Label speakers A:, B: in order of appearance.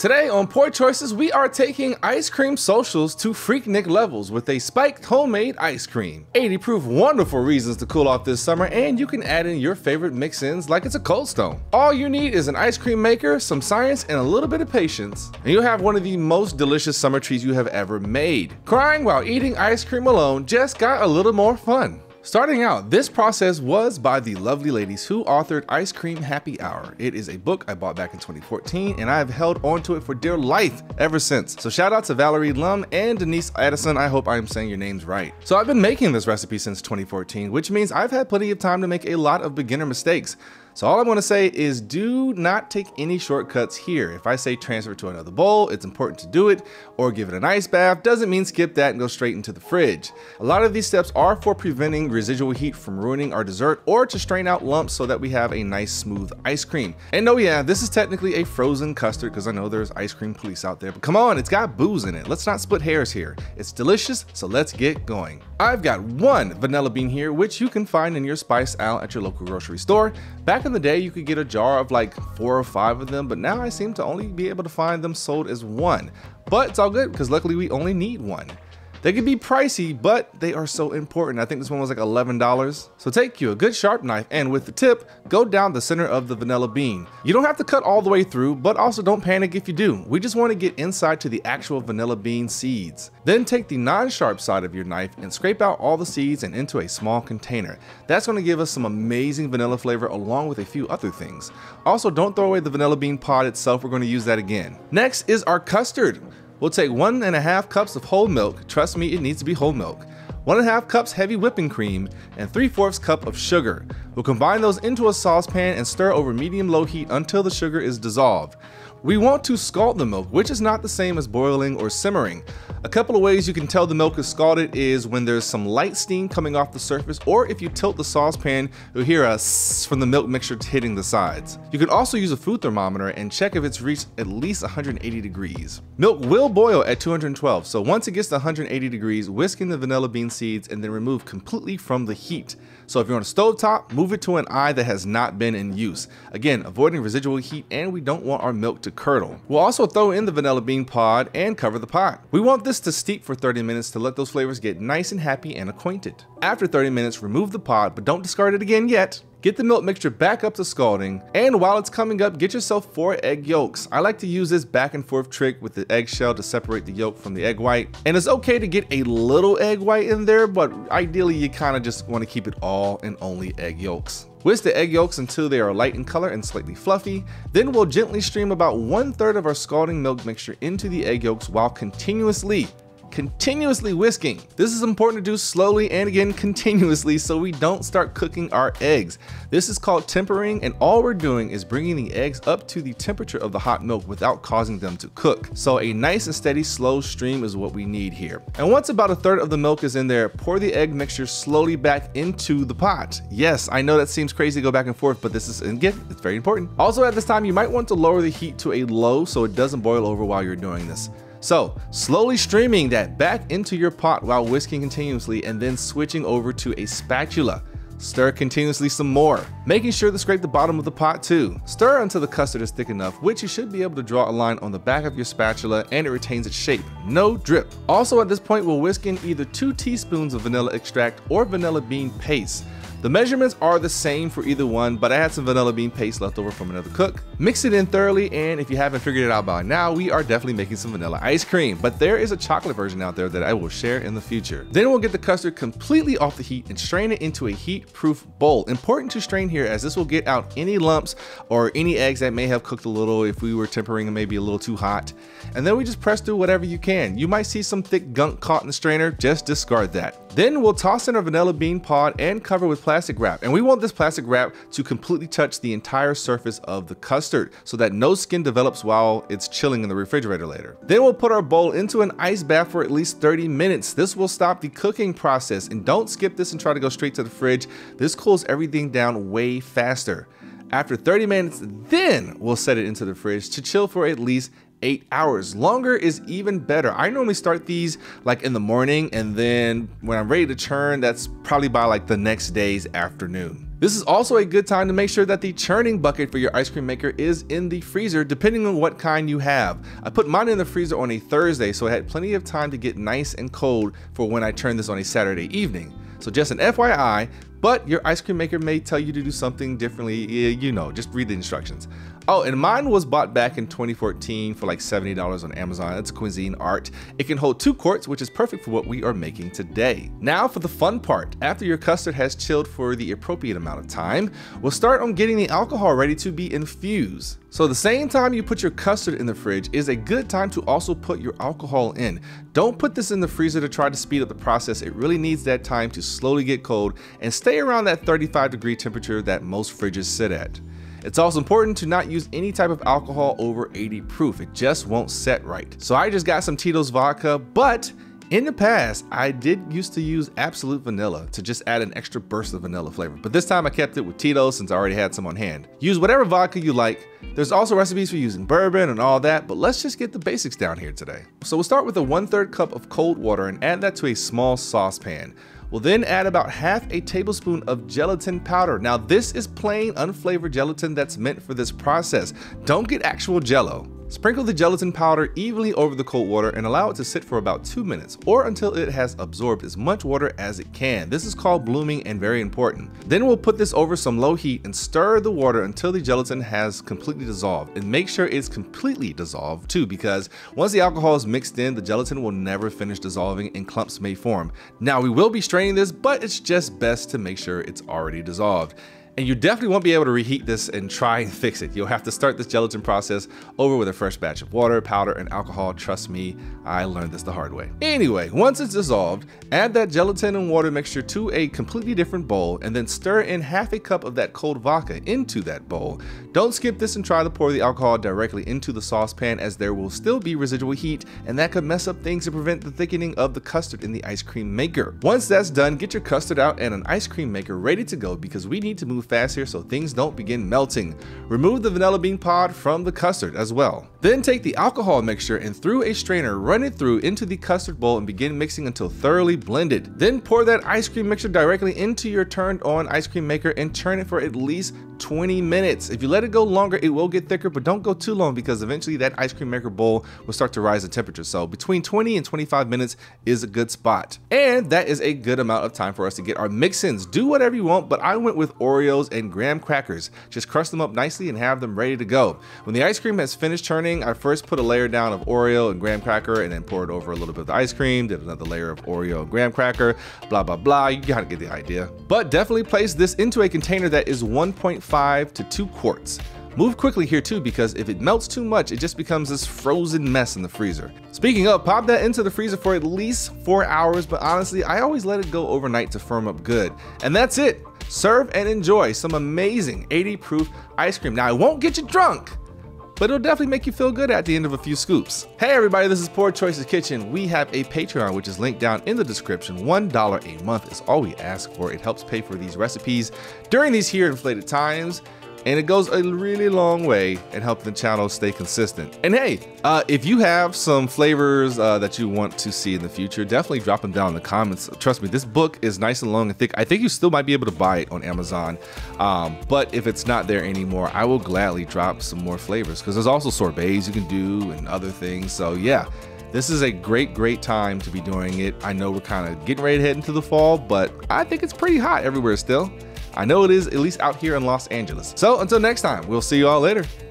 A: Today on Poor Choices, we are taking ice cream socials to freaknik levels with a spiked homemade ice cream. 80 proof wonderful reasons to cool off this summer, and you can add in your favorite mix-ins like it's a Cold Stone. All you need is an ice cream maker, some science, and a little bit of patience, and you'll have one of the most delicious summer treats you have ever made. Crying while eating ice cream alone just got a little more fun. Starting out, this process was by the lovely ladies who authored Ice Cream Happy Hour. It is a book I bought back in 2014, and I have held onto it for dear life ever since. So shout out to Valerie Lum and Denise Addison. I hope I am saying your names right. So I've been making this recipe since 2014, which means I've had plenty of time to make a lot of beginner mistakes. So all I'm going to say is do not take any shortcuts here. If I say transfer to another bowl, it's important to do it, or give it an ice bath, doesn't mean skip that and go straight into the fridge. A lot of these steps are for preventing residual heat from ruining our dessert or to strain out lumps so that we have a nice smooth ice cream. And oh yeah, this is technically a frozen custard because I know there's ice cream police out there, but come on, it's got booze in it. Let's not split hairs here. It's delicious, so let's get going. I've got one vanilla bean here, which you can find in your spice aisle at your local grocery store. Back in the day, you could get a jar of like 4 or 5 of them, but now I seem to only be able to find them sold as one. But it's all good because luckily we only need one. They can be pricey, but they are so important. I think this one was like $11. So take you a good sharp knife and with the tip, go down the center of the vanilla bean. You don't have to cut all the way through, but also don't panic if you do. We just want to get inside to the actual vanilla bean seeds. Then take the non-sharp side of your knife and scrape out all the seeds and into a small container. That's going to give us some amazing vanilla flavor along with a few other things. Also, don't throw away the vanilla bean pod itself. We're going to use that again. Next is our custard. We'll take 1.5 cups of whole milk. Trust me, it needs to be whole milk. 1.5 cups heavy whipping cream and 3/4 cup of sugar. We'll combine those into a saucepan and stir over medium-low heat until the sugar is dissolved. We want to scald the milk, which is not the same as boiling or simmering. A couple of ways you can tell the milk is scalded is when there's some light steam coming off the surface, or if you tilt the saucepan, you'll hear a sss from the milk mixture hitting the sides. You can also use a food thermometer and check if it's reached at least 180 degrees. Milk will boil at 212, so once it gets to 180 degrees, whisk in the vanilla bean seeds and then remove completely from the heat. So if you're on a stovetop, move it to an eye that has not been in use. Again, avoiding residual heat, and we don't want our milk to curdle. We'll also throw in the vanilla bean pod and cover the pot. We want this to steep for 30 minutes to let those flavors get nice and happy and acquainted. After 30 minutes, remove the pod, but don't discard it again yet. Get the milk mixture back up to scalding, and while it's coming up, get yourself 4 egg yolks. I like to use this back and forth trick with the eggshell to separate the yolk from the egg white. And it's okay to get a little egg white in there, but ideally you kind of just want to keep it all and only egg yolks. Whisk the egg yolks until they are light in color and slightly fluffy. Then we'll gently stream about 1/3 of our scalding milk mixture into the egg yolks while continuously whisking. This is important to do slowly and again continuously so we don't start cooking our eggs. This is called tempering, and all we're doing is bringing the eggs up to the temperature of the hot milk without causing them to cook. So a nice and steady slow stream is what we need here. And once about 1/3 of the milk is in there, pour the egg mixture slowly back into the pot. Yes, I know that seems crazy to go back and forth, but this is, again, it's very important. Also at this time, you might want to lower the heat to a low so it doesn't boil over while you're doing this. So, slowly streaming that back into your pot while whisking continuously and then switching over to a spatula. Stir continuously some more, making sure to scrape the bottom of the pot too. Stir until the custard is thick enough, which you should be able to draw a line on the back of your spatula and it retains its shape, no drip. Also at this point, we'll whisk in either 2 teaspoons of vanilla extract or vanilla bean paste. The measurements are the same for either one, but I had some vanilla bean paste left over from another cook. Mix it in thoroughly, and if you haven't figured it out by now, we are definitely making some vanilla ice cream, but there is a chocolate version out there that I will share in the future. Then we'll get the custard completely off the heat and strain it into a heat-proof bowl. Important to strain here as this will get out any lumps or any eggs that may have cooked a little if we were tempering them maybe a little too hot. And then we just press through whatever you can. You might see some thick gunk caught in the strainer, just discard that. Then we'll toss in our vanilla bean pod and cover with plastic wrap. And we want this plastic wrap to completely touch the entire surface of the custard so that no skin develops while it's chilling in the refrigerator later. Then we'll put our bowl into an ice bath for at least 30 minutes. This will stop the cooking process, and don't skip this and try to go straight to the fridge. This cools everything down way faster. After 30 minutes, then we'll set it into the fridge to chill for at least 8 hours. Longer is even better. I normally start these like in the morning, and then when I'm ready to churn, that's probably by like the next day's afternoon. This is also a good time to make sure that the churning bucket for your ice cream maker is in the freezer, depending on what kind you have. I put mine in the freezer on a Thursday, so I had plenty of time to get nice and cold for when I turn this on a Saturday evening. So just an FYI, but your ice cream maker may tell you to do something differently, you know, just read the instructions. Oh, and mine was bought back in 2014 for like $70 on Amazon. It's Cuisine Art. It can hold 2 quarts, which is perfect for what we are making today. Now for the fun part. After your custard has chilled for the appropriate amount of time, we'll start on getting the alcohol ready to be infused. So the same time you put your custard in the fridge is a good time to also put your alcohol in. Don't put this in the freezer to try to speed up the process. It really needs that time to slowly get cold and stay around that 35-degree temperature that most fridges sit at. It's also important to not use any type of alcohol over 80 proof. It just won't set right. So I just got some Tito's vodka, but in the past, I did used to use Absolute Vanilla to just add an extra burst of vanilla flavor. But this time I kept it with Tito's since I already had some on hand. Use whatever vodka you like. There's also recipes for using bourbon and all that, but let's just get the basics down here today. So we'll start with a 1/3 cup of cold water and add that to a small saucepan. We'll then add about half a tablespoon of gelatin powder. Now this is plain unflavored gelatin that's meant for this process. Don't get actual jello. Sprinkle the gelatin powder evenly over the cold water and allow it to sit for about 2 minutes or until it has absorbed as much water as it can. This is called blooming and very important. Then we'll put this over some low heat and stir the water until the gelatin has completely dissolved, and make sure it's completely dissolved too, because once the alcohol is mixed in, the gelatin will never finish dissolving and clumps may form. Now we will be straining this, but it's just best to make sure it's already dissolved. And you definitely won't be able to reheat this and try and fix it. You'll have to start this gelatin process over with a fresh batch of water, powder, and alcohol. Trust me, I learned this the hard way. Anyway, once it's dissolved, add that gelatin and water mixture to a completely different bowl and then stir in half a cup of that cold vodka into that bowl. Don't skip this and try to pour the alcohol directly into the saucepan, as there will still be residual heat and that could mess up things and prevent the thickening of the custard in the ice cream maker. Once that's done, get your custard out and an ice cream maker ready to go, because we need to move fast here so things don't begin melting. Remove the vanilla bean pod from the custard as well. Then take the alcohol mixture and through a strainer, run it through into the custard bowl and begin mixing until thoroughly blended. Then pour that ice cream mixture directly into your turned on ice cream maker and churn it for at least 20 minutes. If you let it go longer, it will get thicker, but don't go too long because eventually that ice cream maker bowl will start to rise in temperature. So between 20 and 25 minutes is a good spot. And that is a good amount of time for us to get our mix-ins. Do whatever you want, but I went with Oreos and graham crackers. Just crush them up nicely and have them ready to go. When the ice cream has finished churning, I first put a layer down of Oreo and graham cracker and then poured over a little bit of the ice cream, did another layer of Oreo and graham cracker, blah, blah, blah. You gotta get the idea. But definitely place this into a container that is 1.5 to 2 quarts. Move quickly here too, because if it melts too much, it just becomes this frozen mess in the freezer. Speaking of, pop that into the freezer for at least 4 hours, but honestly, I always let it go overnight to firm up good. And that's it. Serve and enjoy some amazing 80 proof ice cream. Now, it won't get you drunk, but it'll definitely make you feel good at the end of a few scoops. Hey everybody, this is Poor Choices Kitchen. We have a Patreon, which is linked down in the description. $1 a month is all we ask for. It helps pay for these recipes during these here inflated times, and it goes a really long way in helping the channel stay consistent. And hey, if you have some flavors that you want to see in the future, definitely drop them down in the comments. Trust me, this book is nice and long and thick. I think you still might be able to buy it on Amazon, but if it's not there anymore, I will gladly drop some more flavors, because there's also sorbets you can do and other things. So yeah, this is a great time to be doing it. I know we're kind of getting ready to head into the fall, but I think it's pretty hot everywhere still. I know it is, at least out here in Los Angeles. So until next time, we'll see you all later.